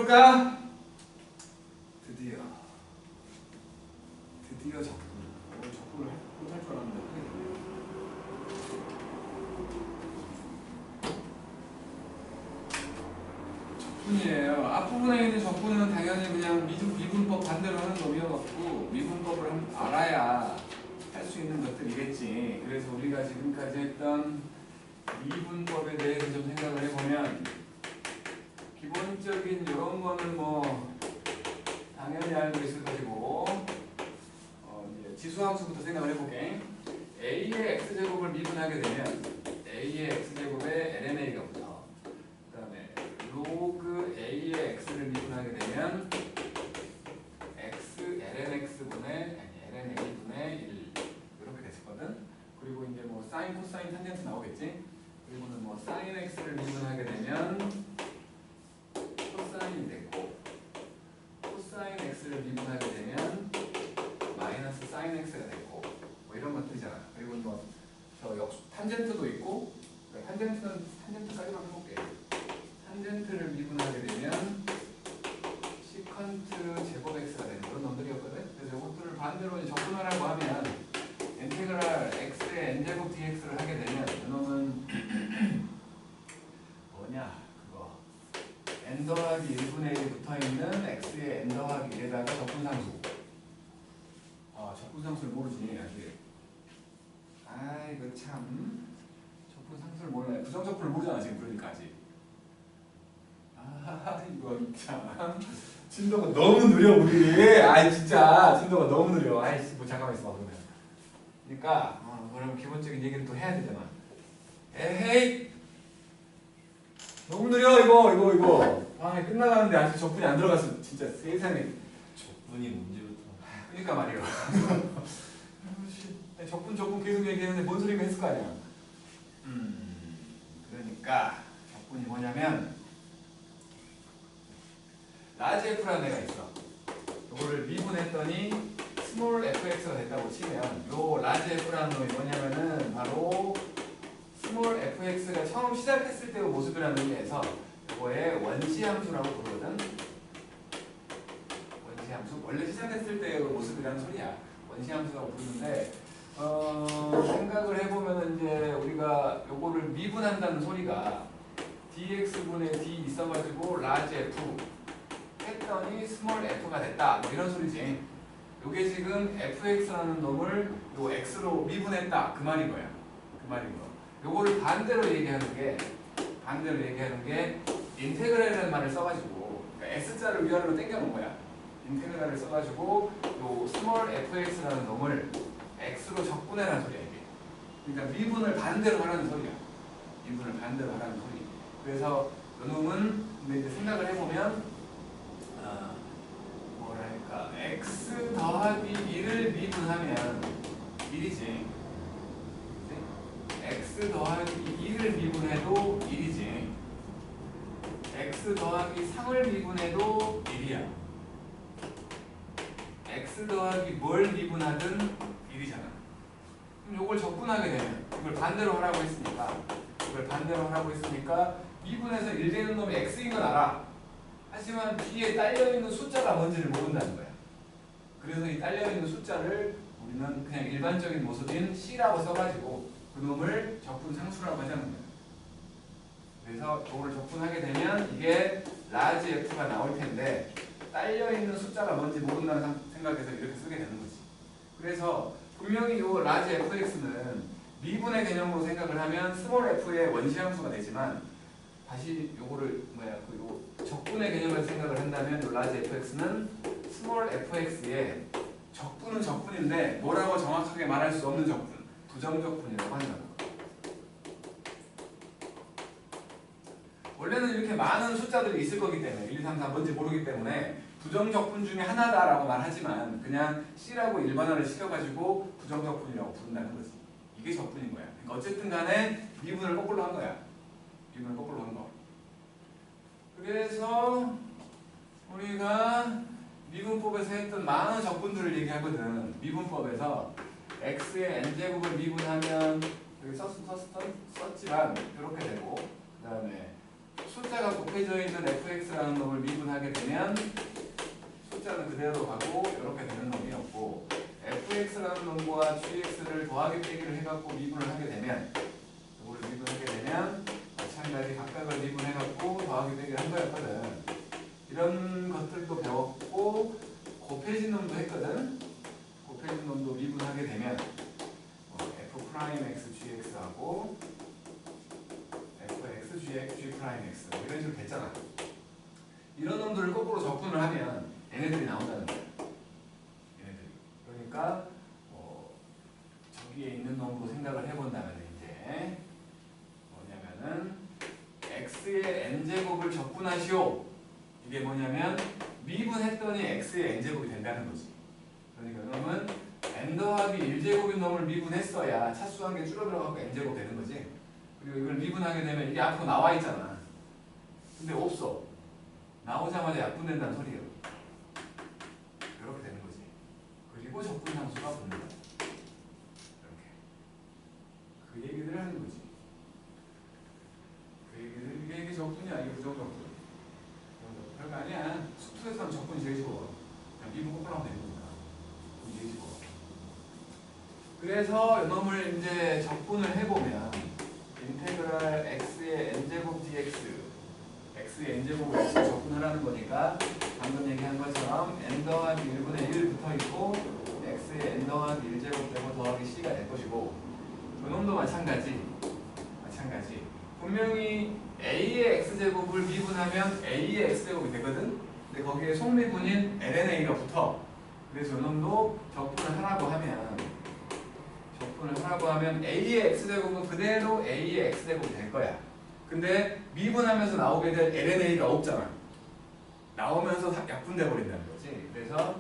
해볼까? 드디어 적분. 적분을 못할 줄 알았는데 하게 되네요. 적분이에요. 앞부분에 있는 적분은 당연히 그냥 미분법 반대로 하는 놈이어갖고 미분법을 알아야 할 수 있는 것들이겠지. 그래서 우리가 지금까지 했던 미분법에 대해서 좀 생각을 해보면 기본적인 이런 거는 뭐 당연히 알고 있을 것이고 이제 지수함수부터 생각을 해볼게. a의 x제곱을 미분하게 되면 a의 x제곱에 lna가 붙어. 그 다음에 로그 a의 x를 미분하게 되면 x lnx분의 lna분의 1 이렇게 됐었거든. 그리고 이제 뭐 사인, 코사인, 탄젠트 나오겠지. 그리고는 뭐 사인 x를 미분하게 되면 코사인이 됐고, 코사인 x를 미분하게 되면 마이너스 사인 x가 됐고, 뭐 이런 것들이잖아. 그리고 뭐 저 탄젠트도 있고, 탄젠트까지만 해볼게. 탄젠트를 미분하게 되면 시컨트 제곱 x가 되는 그런 놈들이었거든. 그래서 이것들을 반대로 적분하라고 하면 인테그랄 x의 n제곱 dx를 하게 되면 이놈은 뭐냐 그거 n 더하기 1분의 1이 붙어있는 x의 n 더하기 1에다가 적분상수. 적분상수를 모르지 아직. 아이고 참 적분상수를 몰라요. 부정적분을 모르잖아 지금. 그러니까 아직. 이거 참 진도가 너무 느려 우리. 아이 진짜 진도가 너무 느려. 아이씨 뭐 잠깐만 있어봐 그러면. 그러니까 그럼 기본적인 얘기를 또 해야 되잖아. 에헤이 너무 느려 이거. 끝나가는데 아직 적분이 안 들어갔어. 진짜 세상에. 적분이 문제부터. 그러니까 말이야. 적분 계속 얘기했는데 뭔 소리가 했을 거 아니야. 그러니까 적분이 뭐냐면 라지 f라는 애가 있어. 이거를 미분했더니 스몰 fx가 됐다고 치면 요 라지 f라는 놈이 뭐냐면은 바로 스몰 fx가 처음 시작했을 때의 모습이라는 의미에서 이거의 원시함수라고 부르거든. 원시함수. 원래 시작했을 때의 모습이라는 소리야. 원시함수라고 부르는데 생각을 해보면은 이제 우리가 요거를 미분한다는 소리가 dx분의 d 있어가지고 라지 f 했더니 스몰 f가 됐다 뭐 이런 소리지. 요게 지금 fx라는 놈을 요 x로 미분했다 그 말인 거야. 그 말인 거. 요거를 반대로 얘기하는 게 인테그랄이라는 말을 써가지고 그러니까 x자를 위아래로 당겨 놓은 거야. 인테그랄을 써가지고 요 스몰 fx라는 놈을 x로 적분해라는 소리야 이게. 그러니까 미분을 반대로 하라는 소리야. 미분을 반대로 하라는 소리. 그래서 요 놈은 근데 이제 생각을 해보면 뭐랄까 x 더하기 1을 미분하면 1이지. x 더하기 2를 미분해도 1이지. x 더하기 3을 미분해도 1이야. x 더하기 뭘 미분하든 1이잖아. 그럼 이걸 적분하게 되면 이걸 반대로 하라고 했으니까 미분해서 1 되는 놈이 x인 건 알아. 하지만 뒤에 딸려있는 숫자가 뭔지를 모른다는 거야. 그래서 이 딸려있는 숫자를 우리는 그냥 일반적인 모습인 c라고 써가지고 그놈을 적분상수라고 하자는 거야. 그래서 이거를 적분하게 되면 이게 라지 f가 나올 텐데 딸려있는 숫자가 뭔지 모른다는 생각에서 이렇게 쓰게 되는 거지. 그래서 분명히 이 라지 fx는 미분의 개념으로 생각을 하면 스몰 f의 원시함수가 되지만 다시 요거를 요 적분의 개념으로 생각을 한다면 요 라지 fx는 스몰 fx의 적분은 적분인데 뭐라고 정확하게 말할 수 없는 적분, 부정적분이라고 한다고. 원래는 이렇게 많은 숫자들이 있을 거기 때문에 1, 2, 3, 4 뭔지 모르기 때문에 부정적분 중에 하나다라고 말하지만 그냥 C라고 일반화를 시켜가지고 부정적분이라고 부른다는 거지. 이게 적분인 거야. 그러니까 어쨌든 간에 미분을 거꾸로 한 거야. 미분을 거꾸로 한 거. 그래서 우리가 미분법에서 했던 많은 적분들을 얘기하거든. 미분법에서 x의 n제곱을 미분하면 여기 썼지만 이렇게 되고 그 다음에 숫자가 곱해져 있는 fx라는 놈을 미분하게 되면 숫자는 그대로 가고 이렇게 되는 놈이었고 fx라는 놈과 gx를 더하기 빼기를 해갖고 미분을 하게 되면 이거를 미분하게 되면 마찬가지 각각을 미분해갖고 더하기 빼기를 한 거였거든. 이런 것들도 배웠고 곱해진 놈도 했거든. 곱해진 놈도 미분하게 되면 f'x gx하고 fx g'x 이런 식으로 됐잖아. 이런 놈들을 거꾸로 적분을 하면 얘네들이 나온다는 거야. 얘네들이. 그러니까 저기에 있는 놈으로 생각을 해본다면 이제 뭐냐면은 x의 n제곱을 적분하시오. 이게 뭐냐면 미분했더니 x의 n제곱이 된다는 거지. 그러니까 그러면 n 더하기 1제곱인 놈을 미분했어야 차수한 게 줄어들어가고 n제곱 되는 거지. 그리고 이걸 미분하게 되면 이게 앞으로 나와 있잖아. 근데 없어. 나오자마자 약분된다는 소리예요. 이렇게 되는 거지. 그리고 적분상수가 붙는 거야. 이렇게. 그 얘기를 하는 거지. 그 얘기를 이게 적분이야. 이게 부정적분. 별거 아니야. 수투에서 하면 적분이 제일 쉬워. 그냥 미분 거꾸로 하면 되는 거야. 제일 쉬워. 그래서 이놈을 이제 적분을 해보면 인테그랄 x의 n제곱 dx x의 n제곱을 x 적분하라는 거니까 방금 얘기한 것처럼 n 더하기 1분의 1 붙어있고 x의 n 더하기 1제곱 되고 더하기 c가 될 것이고 이놈도 마찬가지. 분명히 a의 x제곱을 미분하면 a의 x제곱이 되거든. 근데 거기에 속미분인 lnA가 붙어. 그래서 이놈도 적분을 하라고 하면 a의 x제곱은 그대로 a의 x제곱이 될 거야. 근데 미분하면서 나오게 될 lnA가 없잖아. 나오면서 약분돼 버린다는 거지. 그래서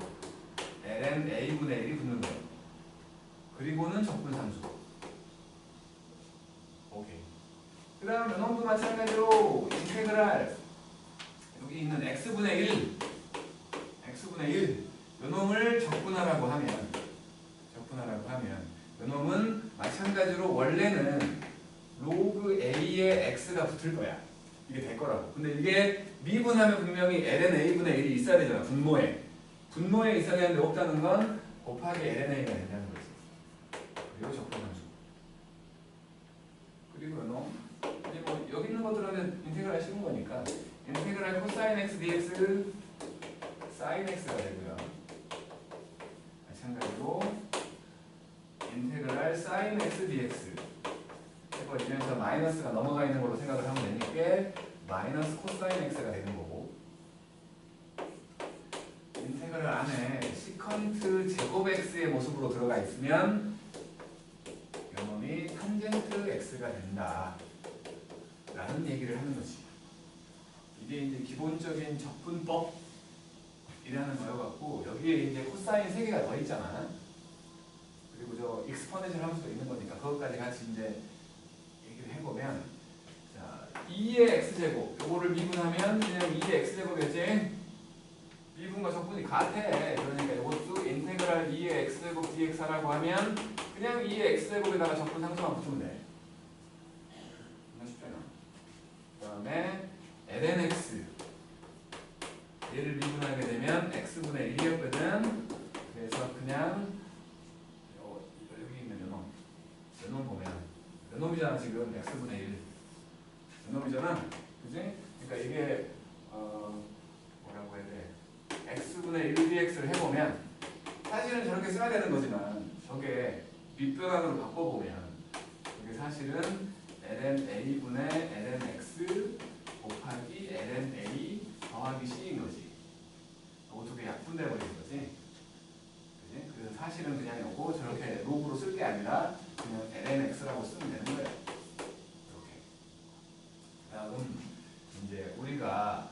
lnA분의 1이 붙는 거야. 그리고는 적분상수. 오케이. 그 다음 이놈도 마찬가지로 인테그랄 여기 있는 x분의 1 이놈을 적분하라고 하면 이놈은 마찬가지로 원래는 로그 a의 x가 붙을 거야. 이게 될 거라고. 근데 이게 미분하면 분명히 lnA분의 1이 있어야 되잖아. 분모에 있어야 되는데 없다는 건 곱하기 lnA가 된다는 거지. 그리고 적분함수. 그리고 이놈 이제 뭐 여기 있는 것들은 인테그랄 쉬운 거니까 인테그랄 코사인 x dx 사인 x가 되고요. 마찬가지로 인테그랄 사인 x dx 해버리면서 마이너스가 넘어가 있는 걸로 생각을 하면 되니까 마이너스 코사인 x가 되는 거고 인테그랄 안에 시컨트 제곱 x의 모습으로 들어가 있으면 이놈이 탄젠트 x가 된다 라는 얘기를 하는 거지. 이게 이제 기본적인 적분법이라는 거여갖고 여기에 이제 코사인 3개가 더 있잖아. 그리고 저 익스포넨셜 함수도 있는 거니까 그것까지 같이 이제 얘기를 해보면 자 2의 x제곱 요거를 미분하면 그냥 2의 x제곱이었지. 미분과 적분이 같아. 그러니까 이것도 인테그랄 2의 x제곱 dx라고 하면 그냥 2의 x제곱에다가 적분 상수만 붙이면 돼. 쉽잖아. 그 다음에 lnx 얘를 미분하게 되면 x분의 1이었거든. 그래서 그냥 여기 있는 요놈 보면 요놈이잖아. 지금 x분의 1 요놈이잖아. 그지? 그러니까 이게 뭐라고 해야 돼? x분의 1 dx를 해보면 사실은 저렇게 써야 되는 거지만 저게 밑변환으로 바꿔보면 이게 사실은 lnA분의 lnx 곱하기 lnA 더하기 c인 거지. 이거 두 개 약분돼 버리는 거지. 그지? 그래서 사실은 그냥 이거 저렇게 로그로 쓸 게 아니라 그냥 lnx라고 쓰면 되는 거예요. 이렇게. 다음 이제 우리가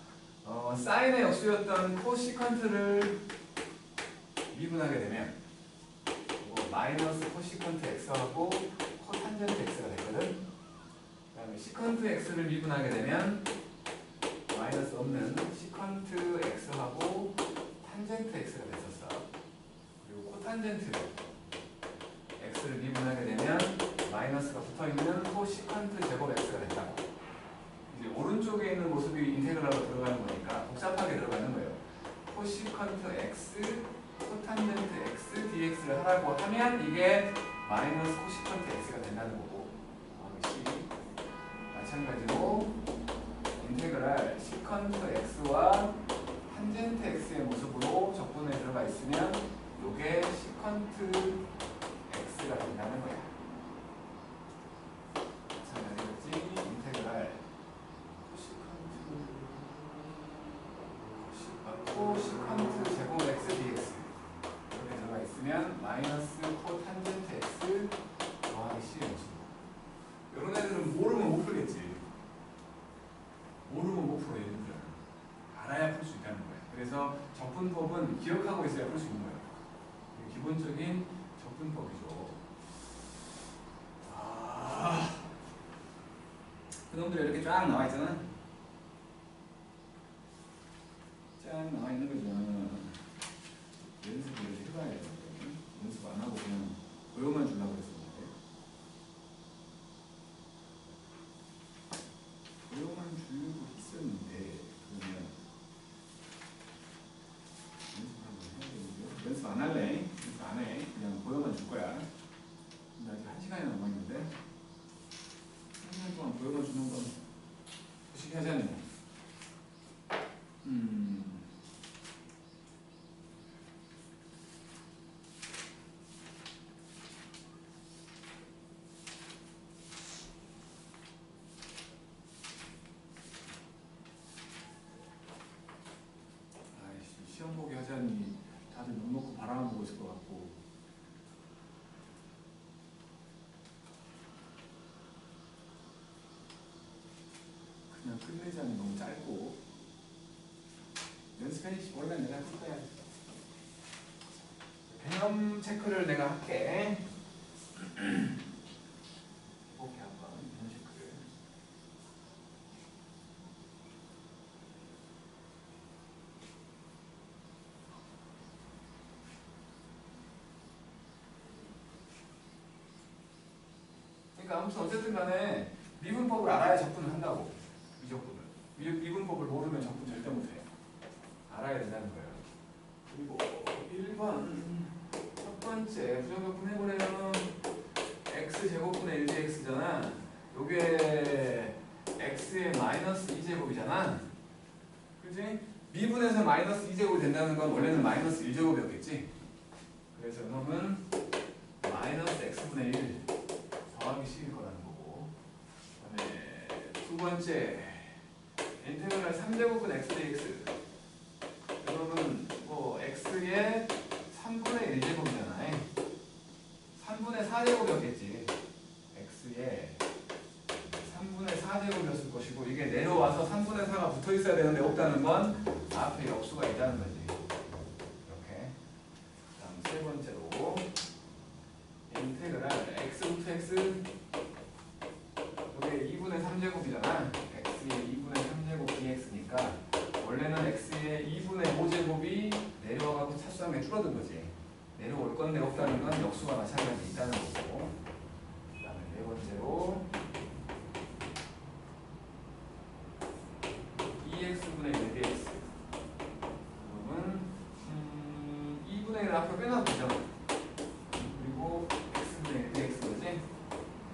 사인의 역수였던 코시컨트를 미분하게 되면 마이너스 코시컨트 x하고 코탄젠트 x가 됐거든. 그 다음에 시컨트 x를 미분하게 되면 마이너스 없는 시컨트 x하고 탄젠트 x가 됐었어. 그리고 코탄젠트 x를 미분하게 되면 마이너스가 붙어있는 코시컨트 제곱 x가 됐다. 이제 오른쪽에 있는 모습이 인테그랄로 들어가는 거니까 복잡하게 들어가는 거예요. 코시컨트 x, 코탄젠트 x, dx를 하라고 하면 이게 마이너스 코시컨트 x가 된다는 거고, 마찬가지로 인테그랄 시컨트 x와 탄젠트 x의 모습으로 적분에 들어가 있으면 이게 시컨트 x가 된다는 거야. 마찬가지로 인테그랄 코시컨트 제곱 x dx 이렇게 들어가 있으면 마이너스 코 탄젠트 x 더하기 c의 모습. 이런 애들은 모르면 못 풀겠지. 모르면 못 풀어. 얘들은 알아야 풀 수 있다는 거예요. 그래서 적분법은 기억하고 있어야 풀 수 있는 거예요. 기본적인 적분법이죠. 그놈들이 이렇게 쫙 나와 있잖아. 쫙 나와 있는 거죠. 연습을 해봐야 돼요. 연습 안 하고 그냥 고용만 주려고 했었는데. 고용만 주려고 했었는데, 그러면 연습 한번 해야 되는데요. 연습 안 할래? 연습 안 해. 그냥 고용만 줄 거야. 근데 아직 1시간이 남았는데, 1시간 동안 고용만 주는 건 솔직히 하자니. 시험 보기 하자니 다들 눈 놓고 바라만 보고 있을 것 같고, 그냥 끝내자니 너무 짧고. 연습해야지. 원래 내가 할 거야. 개념 체크를 내가 할게. 오케이, 한번 개념 체크를. 그러니까 아무튼 어쨌든 간에 미분법을 알아야 적분을 한다고. 이 적분을. 미분법을 모르면 적분 절대 못해. 알아야 된다는 거예요. 그리고 1번 첫 번째 부정적분 해보려면 x제곱분의 1dx잖아. 요게 x의 마이너스 2제곱이잖아. 그치? 미분에서 마이너스 2제곱이 된다는 건 원래는 마이너스 1제곱이었겠지? 그래서 이놈은 마이너스 x분의 1 더하기 c일 거라는 거고, 그 다음에 두 번째 인테그랄 3제곱분 x dx, 이거는 뭐 x의 3분의 1제곱이잖아요. 3분의 4제곱이었겠지. x의 3분의 4제곱이었을 것이고, 이게 내려와서 3분의 4가 붙어 있어야 되는데 없다는 건 앞에 역수가 있다는 거지. 이렇게. 다음 세 번째로 인테그랄 x부터 x, 이게 2분의 3제곱이잖아. x의 2분의 3제곱 dx니까 원래는 x의 2분의 5제곱이 내려와가지고 차수함에 줄어든 거지. 내려올 건데 없다는 건 역수가 마찬가지 있다는 거고. 그 다음에 네 번째로 2x분의 1dx, 그러면 2분의 1을 앞으로 빼놔도 되잖아. 그리고 x분의 1dx 거지.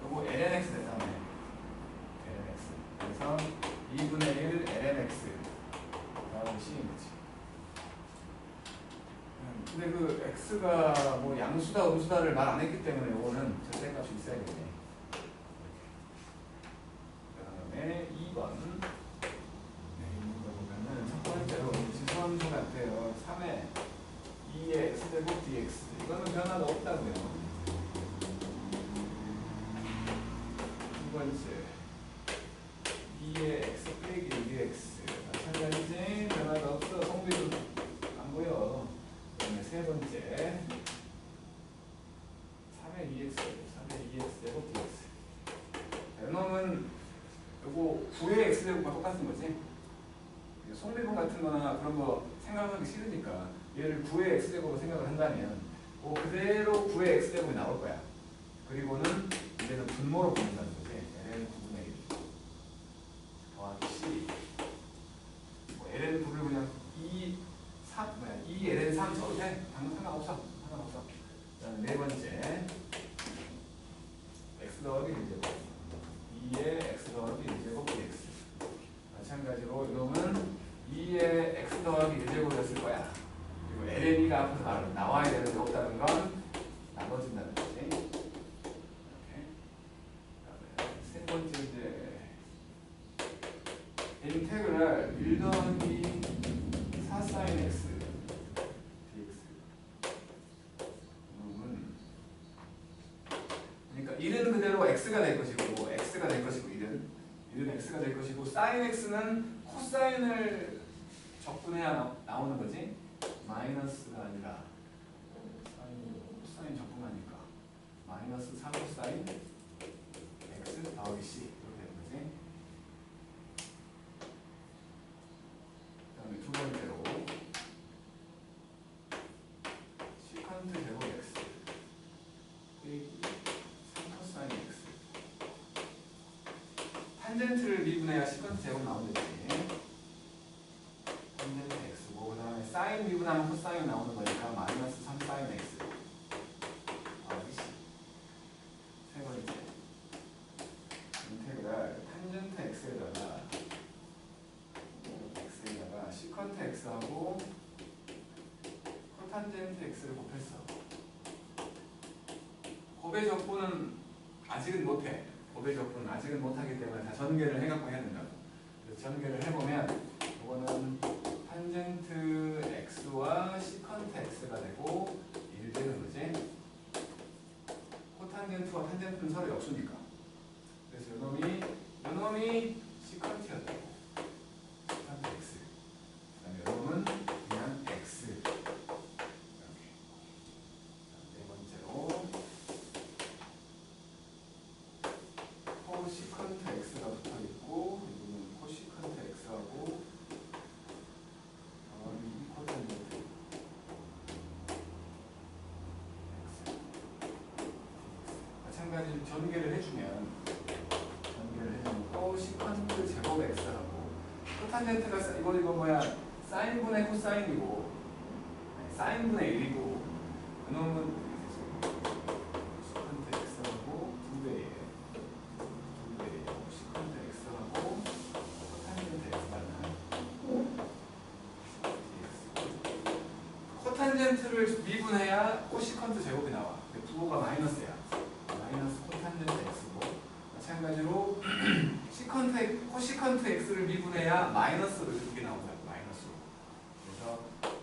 그리고 lnx 됐다며. lnx. 그래서 2분의 1 lnx 다음에 c인 거지. 근데 그 x가 뭐 양수다 음수다를 말 안 했기 때문에 이거는 절대값이 있어야겠네. 그 다음에 2번 있는 거 보면은 첫 번째로 지수함수 같아요. 3의 2의 x제곱 dx, 이거는 변화가 없다고요. 두 번째 2의 x 빼기 2x, 마찬가지지. 변화가 없어. 성비도 안 보여. 그 다음에 세 번째 3의 2x, 3의 2x 제곱 dx, 이놈은 요거 9의 x제곱과 똑같은 거지. 속리분 같은 거나 그런 거 생각하기 싫으니까 얘를 9의 x제곱으로 생각을 한다면 뭐 그대로 9의 x제곱이 나올 거야. 그리고는 이제는 분모로 보낸다는 거지. ln 9분의 1 더하기 c 인테그랄 1 더하기 4 사인 x dx. 그러니까 1은 그대로 x가 될 것이고 x가 될 것이고 1은 x가 될 것이고 사인 x는 코사인을 적분해야 나오는 거지. 마이너스가 아니라 코사인 적분하니까 마이너스 4 코사인 x 더하기 c 이렇게 되는 거지. 그 다음에 두 번째로 시컨트 제곱 x 빼기 3 코사인 x. 탄젠트를 미분해야 시컨트 제곱 나오는지. 탄젠트 x고 그 다음에 사인 미분하면 코사인 나오는 거니까 마이너스 3 사인 x. 세 번째 인테그랄 탄젠트 x에다가 시컨트 x하고 코탄젠트 x를 곱했어. 곱의 적분은 아직은 못해. 곱의 적분은 아직은 못하기 때문에 다 전개를 해갖고 해야 된다고. 그래서 전개를 해보면 이거는 탄젠트 x와 시컨트 x가 되고 1 되는 거지. 코탄젠트와 탄젠트는 서로 역수니까. 그래서 요놈이 시컨트였다고. 시컨트 x. 그 다음에 요놈은 그냥 x. 이렇게. 네 번째로 코시컨트 x가 붙어있고 이거는 코시컨트 x하고 코탄젠트 x. 마찬가지로 전개를 해주면 코시컨트 제곱 x하고 코탄젠트가 이거 뭐야 사인분의 코사인이고 사인분의 1이고 그놈은 시컨트 x하고 2배에 시컨트 x하고 코탄젠트 x가 코탄젠트를 미분해야 코시컨트 제곱이 나와. 부호가 마이너스야. 마이너스 코탄젠트 x고 마찬가지로 코시컨트 x를 미분해야 마이너스로 이렇게 나온다고. 마이너스로. 그래서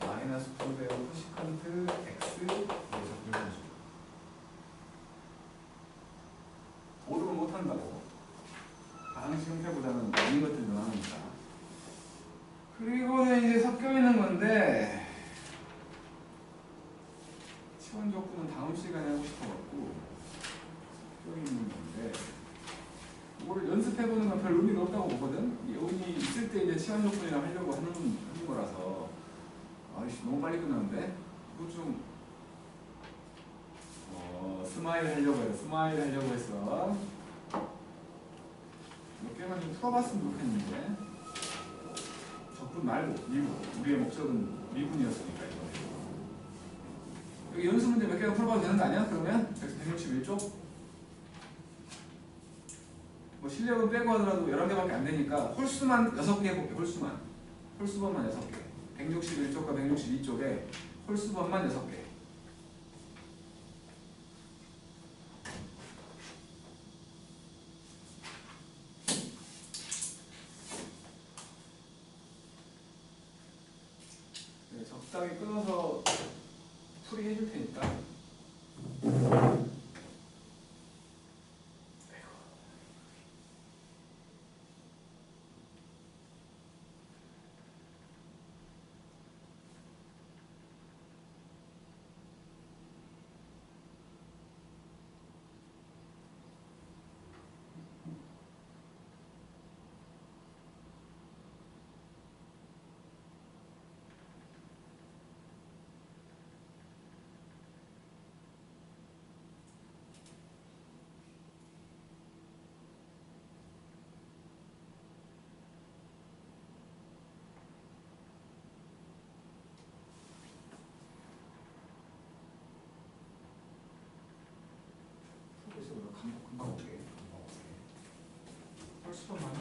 마이너스 2배의 코시컨트 x 그래서 이런 식으로. 모르면 못한다고. 방식 형태보다는 많은 것들이 나옵니다. 그리고는 이제 섞여 있는 건데 치원 적분은 다음 시간에 하고 싶어갖고 섞여 있는 건데 이거를 연습해보는 건 별 의미가 없다고 보거든. 여기 있을 때 이제 치원 적분이랑 하려고 하는 거라서 아이씨 너무 빨리 끝났는데 이거 좀 스마일 하려고 해요. 스마일 하려고 했어. 몇 개만 좀 풀어봤으면 좋겠는데 적분 말고 미분. 우리의 목적은 미분이었으니까 이거. 여기 연습 문제 몇 개만 풀어봐도 되는 거 아니야? 그러면 161쪽? 뭐 실력은 빼고 하더라도 11개밖에 안 되니까 홀수만 6개 해볼게. 홀수번만 6개. 161쪽과 162쪽에 홀수번만 6개. 네, 적당히 끊어서 풀이 해줄 테니까. 금방 오게. 홀수번만.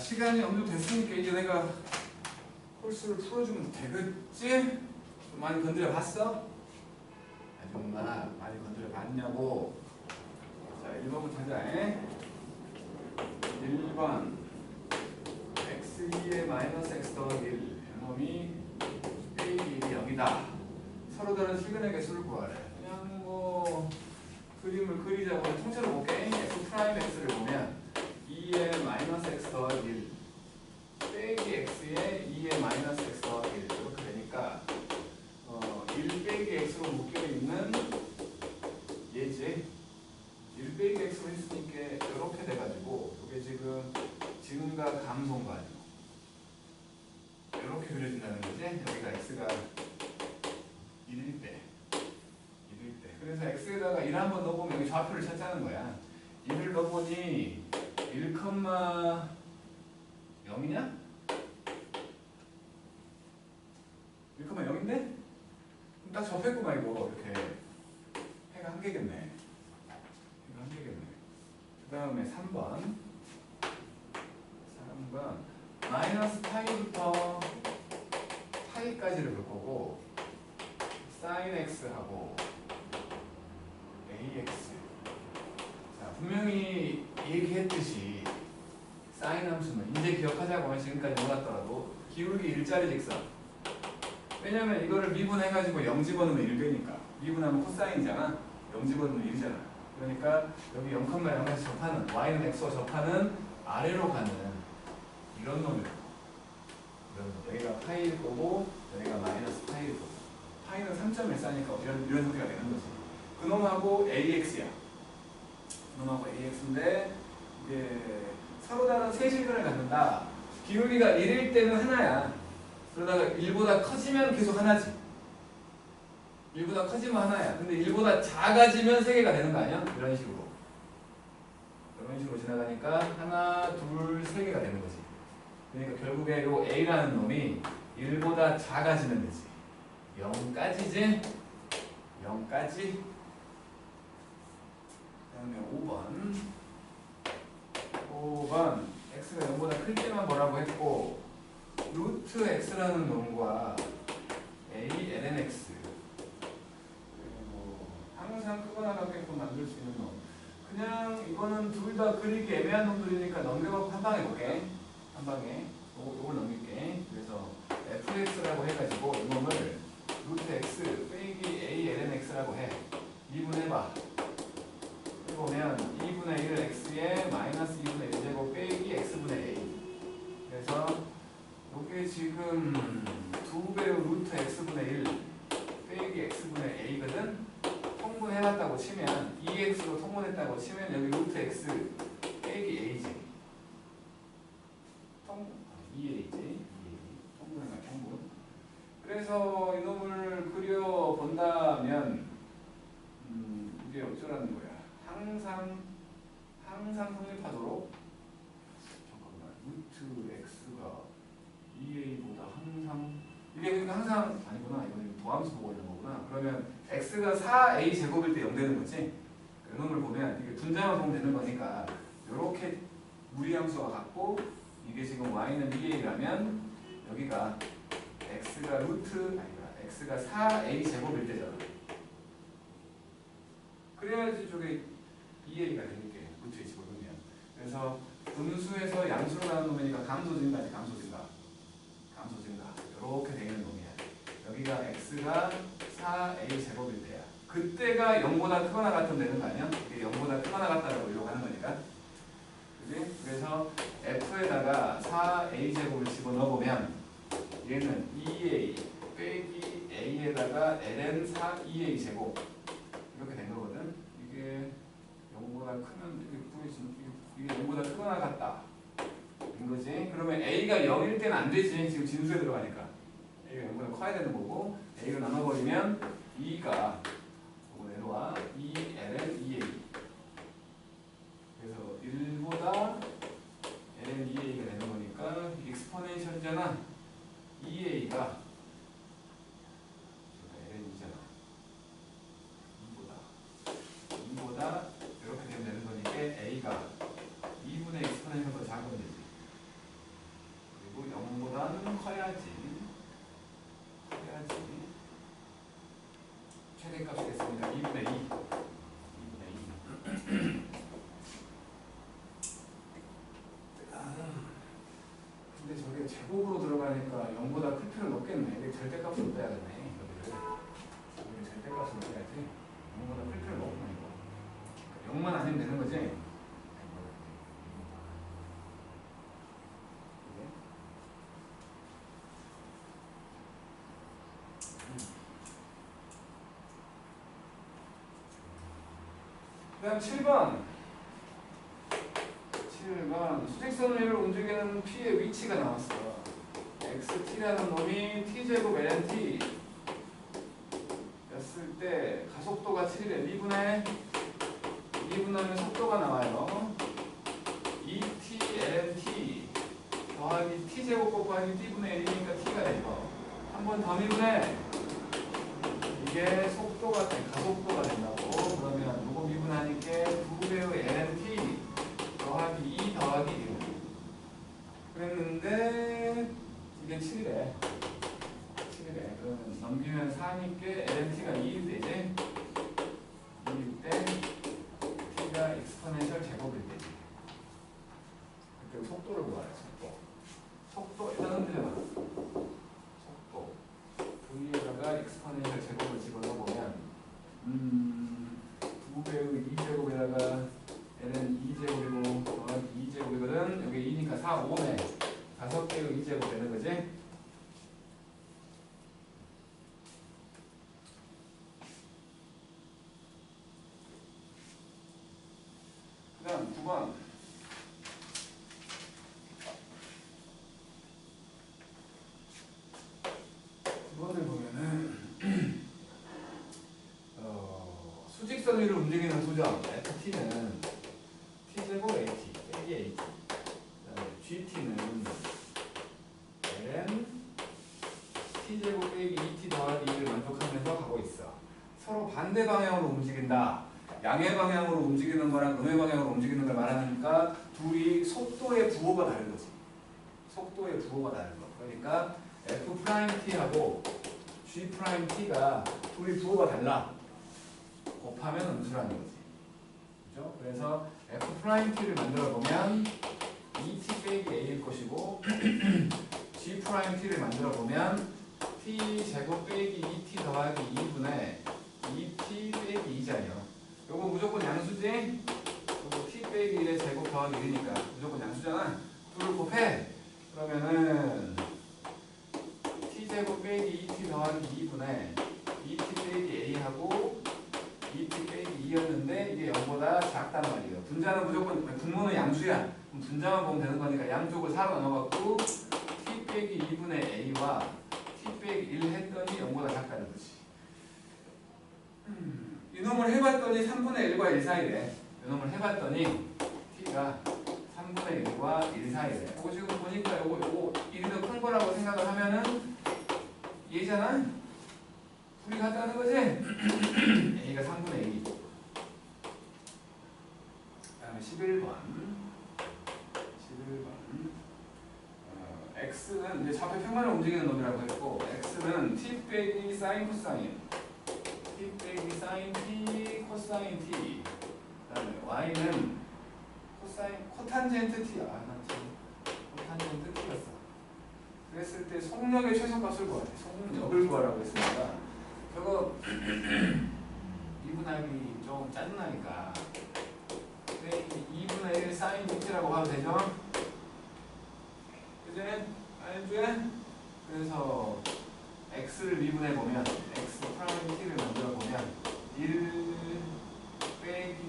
시간이 어느 정도 됐으니까 이제 내가 홀수를 풀어주면 되겠지? 좀 많이 건드려 봤어? 아줌마 많이 건드려 봤냐고. 자 1번부터 하자. 1번 x2의 마이너스 x 더하기 1 이놈이 a1이 0이다. 서로 다른 실근의 개수를 구하래. 그냥 뭐 그림을 그리자고 통째로 볼게. f 프라임 x를 보면 2의 마이너스 x 더하기 1 빼기 x의 2의 마이너스 x 더하기 1 이렇게 되니까 1 빼기 x로 묶여있는 얘지. 1 빼기 x로 했으니까 이렇게 돼가지고 이게 지금 증가 감소인 거 아니고 이렇게 그려진다는 거지. 여기가 x가 1일 때 그래서 x에다가 1 한번 넣어보면 여기 좌표를 찾자는 거야. 1을 넣어보니 1,0이냐? 일 1,0인데? 그럼 딱 접했구만 이거. 이렇게 해가 한 개겠네. 그 다음에 3번 마이너스 파이부터 파이까지를 볼 거고 사인 x하고 ax. 자 분명히 얘기했듯이 사인 함수는 이제 기억하자고 하면 지금까지 몰랐더라도 기울기 일자리 직선. 왜냐면 이거를 미분해가지고 0 집어넣으면 1되니까 미분하면 코사인이잖아. 0 집어넣으면 1이잖아. 그러니까 여기 0,0에서 접하는 y는 x와 접하는 아래로 가는 이런 놈이에요. 여기가 파이일 거고 여기가 마이너스 파이일 거고 파이는 3.14니까 이런 형태가 되는 거지. 그놈하고 ax야. 그놈하고 ax인데 이게 서로 다른 세실근을 갖는다. 기울기가 1일 때는 하나야. 그러다가 1보다 커지면 계속 하나지. 1보다 커지면 하나야. 근데 1보다 작아지면 3개가 되는 거 아니야? 이런 식으로 지나가니까 하나, 둘, 3개가 되는 거지. 그러니까 결국에 요 a라는 놈이 1보다 작아지면 되지. 0까지지? 0까지. 그 다음에 5번 x가 0보다 클 때만 뭐라고 했고 루트 x라는 놈과 a ln x 그리고 항상 크거나 같게끔 만들 수 있는 놈. 그냥 이거는 둘 다 그리기 애매한 놈들이니까 넘겨갖고 한 방에 볼게. 한 방에 요걸 넘길게. 그래서 fx라고 해가지고 이 놈을 루트 x 빼기 a ln x라고 해. 미분해봐. 해보면 2분의 1 x에 마이너스 2분의 1제곱 빼기 x분의 a. 그래서 이게 지금 2배 루트 x분의 1 빼기 x분의 a거든. 통분해놨다고 치면 2x로 통분했다고 치면 여기 루트 x 빼기 a지. 2a지. 통분해놔 통분. 그래서 이놈을 그려본다면 이게 어쩌라는 거야. 항상 성립하도록 잠깐만 루트 x가 2a보다 항상 이게 그러니까 항상 아니구나. 이거는 도함수 보고 있는 거구나. 그러면 x가 4a 제곱일 때 0 되는 거지. 이놈을 보면 이게 분자만 보면 되는 거니까 이렇게 무리함수가 같고 이게 지금 y는 2a라면 여기가 x가 x가 4a 제곱일 때잖아. 그래야지 저게 2a가 되니까 루트에 집어넣으면. 그래서 분수에서 양수로 가는 놈이니까 감소 증가지. 감소 증가 이렇게 되는 놈이야. 여기가 x가 4a 제곱일 때야. 그때가 0보다 크거나 같으면 되는 거 아니야? 이게 0보다 크거나 같다라고 이러고 하는 거니까. 그지? 그래서 f에다가 4a 제곱을 집어넣어보면 얘는 2a 빼기 a에다가 ln 2a 제곱 이렇게 된 거거든. 이게 0보다 크면 이게 0보다 크거나 같다 인 거지. 그러면 a가 0일 때는 안 되지. 지금 진수에 들어가니까 a가 0보다 커야 되는 거고 a를 나눠버리면 2가 요거 내려와 2ln 2a. 그래서 1보다 ln 2a가 되는 거니까 익스포넨셜이잖아. 2a가 ln 2잖아. 2보다 이렇게 되면 되는 거니까 a가 2분의 익스포넨셜보다 작으면 되지. 최대값이 됐습니다. 2분의 2. 2분의 2. 근데 저게 제곱으로 들어가니까 0보다 클 필요는 없겠네. 이게 절대값으로 빼야겠네. 여기 절대값으로 빼야지. 0보다 클 필요는 없구나 이거. 0만 아니면 되는 거지. 그 다음 7번. 수직선 위를 움직이는 P의 위치가 나왔어. XT라는 놈이 T제곱 LNT 였을 때 가속도가 7이래. 2분하면 속도가 나와요. 2T LNT 더하기 T제곱 곱하기 T분의 1이니까 T가 되죠. 한 번 더 미분해. 이게 속도가 돼. 가속도가 된다고. 그러면 요거 미분하니까 2배의 LNT 더하기 2 더하기 1 그랬는데 이게 7이래. 7이래. 그러면 넘기면 4니까 LNT가 2일 되지. 2일 때 T가 익스포넨셜 제곱일 때지. 그때 속도를 구하래. 속도 일단 흔들려봐. 속도 V에다가 익스포넨셜 제곱을 집어넣어보면 2배의 2제곱에다가 L은 2제곱이고 더하기 2제곱이거든. 여기 2니까 4, 5네. 5개의 2제곱 되는 거지. 그 다음 9번. 9번을 보면은 수직선 위를 움직이는 소점 FT는 T제곱 AT 빼기 AT 그다음에 GT는 Ln T제곱 빼기 ET 더하기 2를 만족하면서 가고 있어. 서로 반대 방향으로 움직인다. 양의 방향으로 움직이는 거랑 음의 방향으로 움직이는 걸 말하니까 둘이 속도의 부호가 다른 거지. 속도의 부호가 다른 거. 그러니까 F'T하고 G'T가 둘이 부호가 달라. 곱하면 음수라는 거지. 그죠? 그래서 F'T를 만들어 보면 ET 빼기 A일 것이고 G'T를 만들어 보면 T 제곱 빼기 ET 더하기 2분의 ET 빼기 2잖아요. 요거 무조건 양수지? 요거 T 빼기 1의 제곱 더하기 1이니까 무조건 양수잖아. 둘을 곱해. 그러면은 T제곱 빼기 ET 더하기 2분의 ET 빼기 A하고 ET 빼기 2였는데 이게 0보다 작단 말이에요. 분자는 무조건 분모는 양수야. 그럼 분자만 보면 되는 거니까 양쪽을 4로 나눠갖고 T 빼기 2분의 A와 T 빼기 1 했더니 0보다 작다는 거지. 이놈을 해봤더니 3분의 1과 1 사이래. 이놈을 해봤더니 T가 3분의 1과 1 사이래. 이거 지금 보니까 요거 1이 더 큰 거라고 생각을 하면은 얘잖아. 둘이 같다는 거지? A가 3분의 2. 그 다음에 11번. X는 이제 좌표 평면을 움직이는 놈이라고 했고, X는 T 빼기 사인 코사인. T 빼기 사인 T 코사인 T. 그 다음에 Y는 코사인 코탄젠트 T. 나 지금 코탄젠트 T였어. 그랬을 때 속력의 최소값을 구하래. 속력을 구하라고 했으니까 저거 미분하기 좀 짜증나니까 2분의 1 사인 T라고 봐도 되죠? 그지? 알지? 그래서 X를 미분해보면 X 프라임 T를 만들어보면 1 빼기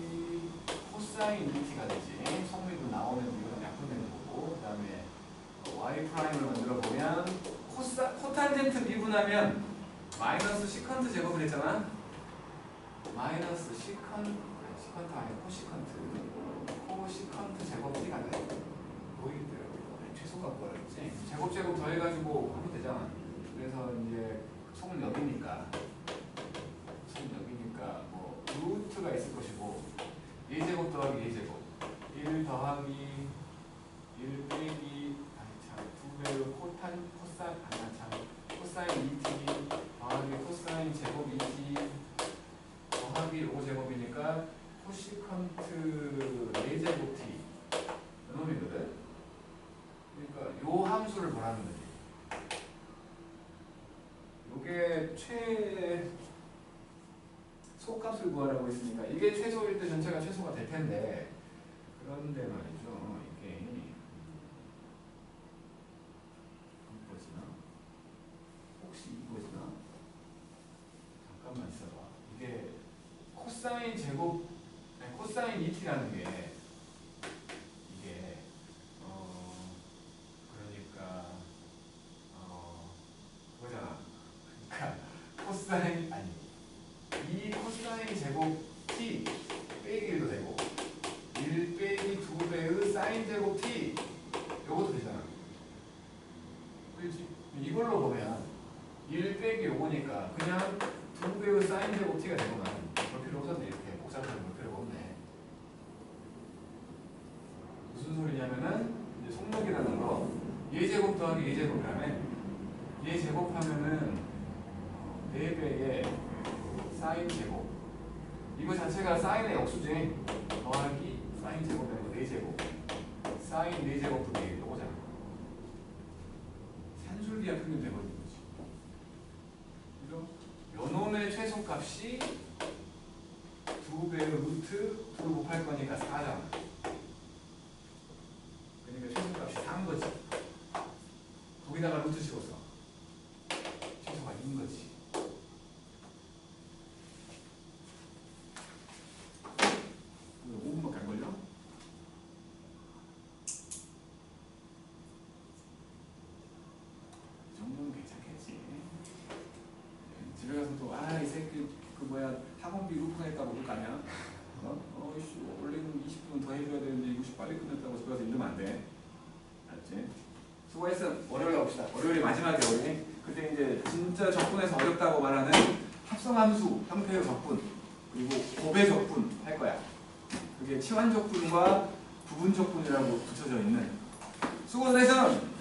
코사인 T가 되지. 속미도 나오면 이거는 약분되는 거고. 그 다음에 Y 프라임을 만들어보면 코탄젠트 미분하면 마이너스 시컨트 제곱을 했잖아. 마이너스 시컨트 아니고 코시컨트 제곱 T가 돼. 보이더라고. 최소값 구하랬지. 제곱 더해가지고 하면 되잖아. 그래서 이제 속력이니까 뭐 루트가 있을 것이고 1제곱 더하기 1제곱 1 더하기 1 빼기 2배의 코사인 2t 더하기 코사인 제곱 2t 제곱이니까 코시컨트 4제곱 t 이놈이거든. 그러니까 요 함수를 보라는 거지. 요게 최소값을 구하라고 했으니까 이게 최소일 때 전체가 최소가 될 텐데, 그런데 말이죠. 이게 이거지나? 혹시 이거지나? 잠깐만 있어봐. 이게 코사인 제곱, 아니 코사인 2t라는 게 이게 그러니까 그거잖아. 그러니까 코사인 아니 이 코사인 제곱 t 빼기 1도 되고 1 빼기 2배의 사인 제곱 t 요것도 되잖아. 그렇지? 이걸로 보면 1 빼기 요거니까 그냥 2배의 사인 제곱 t가 되구만. 볼 필요 없었네. 이렇게 복잡하게 볼 필요가 없네. 무슨 소리냐면은 이제 속력이라는 거 예제곱 더하기 예제곱이라며. 예제곱하면은 4배의 사인 제곱, 이거 자체가 사인의 역수지. 더하기 사인 제곱이고 4제곱, 사인 4제곱 분의 요거잖아. 산술기하 평균 되거든. 그죠? 요놈의 최소값이 2배의 루트 2를 곱할 거니까 4잖아. 그러니까 최소값이 4인 거지. 거기다가 루트 씌웠어. 최소가 2인 거지. 5분밖에 안 걸려? 이 정도는 괜찮겠지. 집에 가서 또 이 새끼 그 뭐야 학원비 루프냈다고 그럴 거 아니야? 어이씨 원래는 20분 더 해줘야 되는데 60 빨리 끝냈다고 집에 가서 이러면 안 돼. 알았지? 수고했어. 월요일에 봅시다. 월요일이 마지막이야 우리. 그때 이제 진짜 적분에서 어렵다고 말하는 합성함수 형태의 적분 그리고 곱의 적분 할 거야. 그게 치환 적분과 부분 적분이라고 붙여져 있는. 수고들 했어.